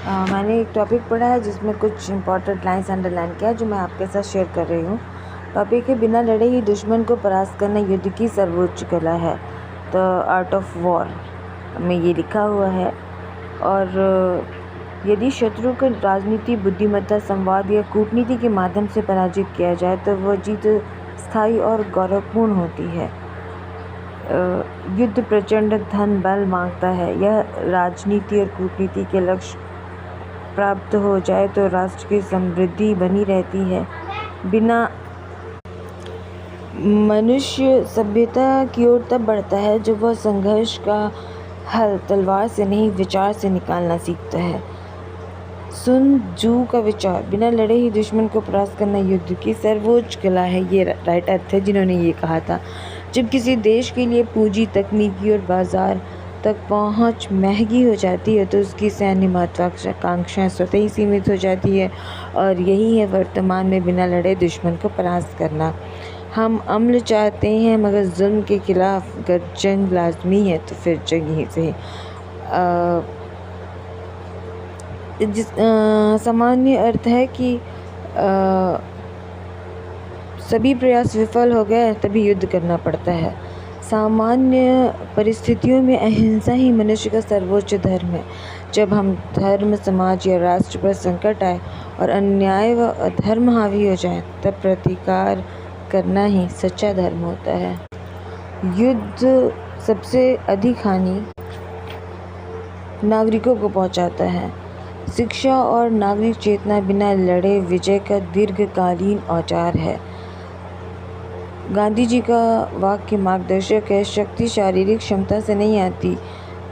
मैंने एक टॉपिक पढ़ा है जिसमें कुछ इंपॉर्टेंट लाइन्स अंडरलाइन किया है जो मैं आपके साथ शेयर कर रही हूँ। टॉपिक है बिना लड़े ही दुश्मन को परास्त करना युद्ध की सर्वोच्च कला है। द आर्ट ऑफ वॉर में ये लिखा हुआ है। और यदि शत्रु को राजनीति, बुद्धिमत्ता, संवाद या कूटनीति के माध्यम से पराजित किया जाए तो वह जीत स्थायी और गौरवपूर्ण होती है। युद्ध प्रचंड धन बल मांगता है। यह राजनीति और कूटनीति के लक्ष्य प्राप्त हो जाए तो राष्ट्र की समृद्धि बनी रहती है। बिना मनुष्य सभ्यता की ओर तब बढ़ता है जब वह संघर्ष का हल तलवार से नहीं विचार से निकालना सीखता है। सुन जू का विचार, बिना लड़े ही दुश्मन को परास्त करना युद्ध की सर्वोच्च कला है। ये राइटर थे जिन्होंने ये कहा था। जब किसी देश के लिए पूंजी, तकनीकी और बाजार तक पहुंच महंगी हो जाती है तो उसकी सैन्य महत्वाकांक्षाएं स्वतः ही सीमित हो जाती है। और यही है वर्तमान में बिना लड़े दुश्मन को परास्त करना। हम अमल चाहते हैं मगर जुल्म के खिलाफ अगर जंग लाजमी है तो फिर जंग ही से सामान्य अर्थ है कि सभी प्रयास विफल हो गए तभी युद्ध करना पड़ता है। सामान्य परिस्थितियों में अहिंसा ही मनुष्य का सर्वोच्च धर्म है। जब हम धर्म, समाज या राष्ट्र पर संकट आए और अन्याय व अधर्म हावी हो जाए तब प्रतिकार करना ही सच्चा धर्म होता है। युद्ध सबसे अधिक हानि नागरिकों को पहुंचाता है। शिक्षा और नागरिक चेतना बिना लड़े विजय का दीर्घकालीन औजार है। गांधी जी का वाक्य मार्गदर्शक है, शक्ति शारीरिक क्षमता से नहीं आती,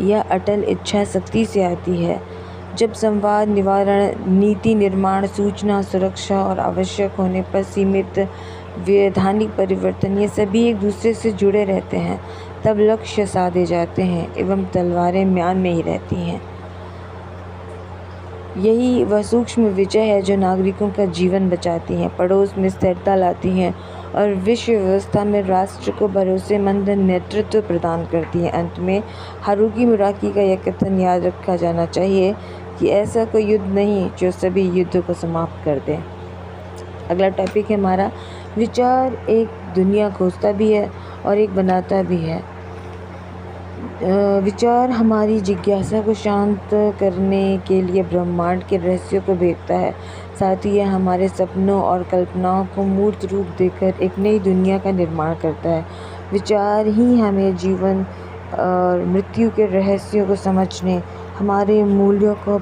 यह अटल इच्छा शक्ति से आती है। जब संवाद, निवारण, नीति निर्माण, सूचना, सुरक्षा और आवश्यक होने पर सीमित वैधानिक परिवर्तन ये सभी एक दूसरे से जुड़े रहते हैं तब लक्ष्य साधे जाते हैं एवं तलवारें म्यान में ही रहती हैं। यही वह सूक्ष्म विजय है जो नागरिकों का जीवन बचाती हैं, पड़ोस में स्थिरता लाती हैं और विश्व व्यवस्था में राष्ट्र को भरोसेमंद नेतृत्व प्रदान करती है। अंत में हारुकी मुराकी का यह कथन याद रखा जाना चाहिए कि ऐसा कोई युद्ध नहीं जो सभी युद्धों को समाप्त कर दे। अगला टॉपिक है हमारा, विचार एक दुनिया खोजता भी है और एक बनाता भी है। विचार हमारी जिज्ञासा को शांत करने के लिए ब्रह्मांड के रहस्यों को भेदता है। साथ ही यह हमारे सपनों और कल्पनाओं को मूर्त रूप देकर एक नई दुनिया का निर्माण करता है। विचार ही हमें जीवन और मृत्यु के रहस्यों को समझने, हमारे मूल्यों को